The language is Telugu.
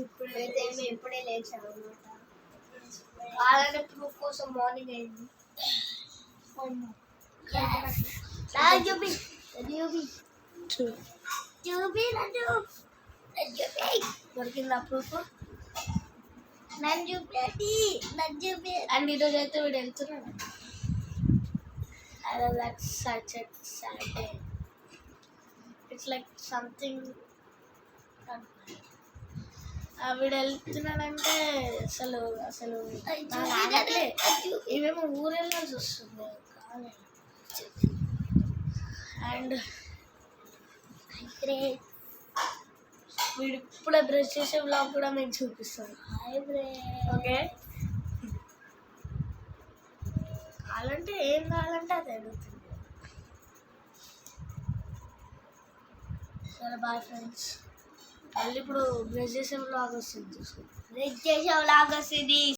ఇప్పుడే లేచాను అనమాట. అలానే ప్రూఫ్ కోసం మార్నింగ్ అయింది. దొరికిందా ప్రూఫ్? అండ్ ఈరోజు అయితే వీడు వెళ్తున్నాడు. That's such a sad day. It's like something. వీడు వెళ్తున్నాడంటే అసలు ఇవేమో ఊరు వెళ్ళాల్సి వస్తుంది. అండ్ వీడు ఇప్పుడే బ్రష్ చేసే బ్లాగ్ కూడా మీకు చూపిస్తాను. ఓకే, కావాలంటే ఏం కావాలంటే అది అడుగుతుంది. సరే బాయ్ ఫ్రెండ్స్. మళ్ళీ ఇప్పుడు బ్రష్ చేసే బ్లాగ్ వస్తుంది.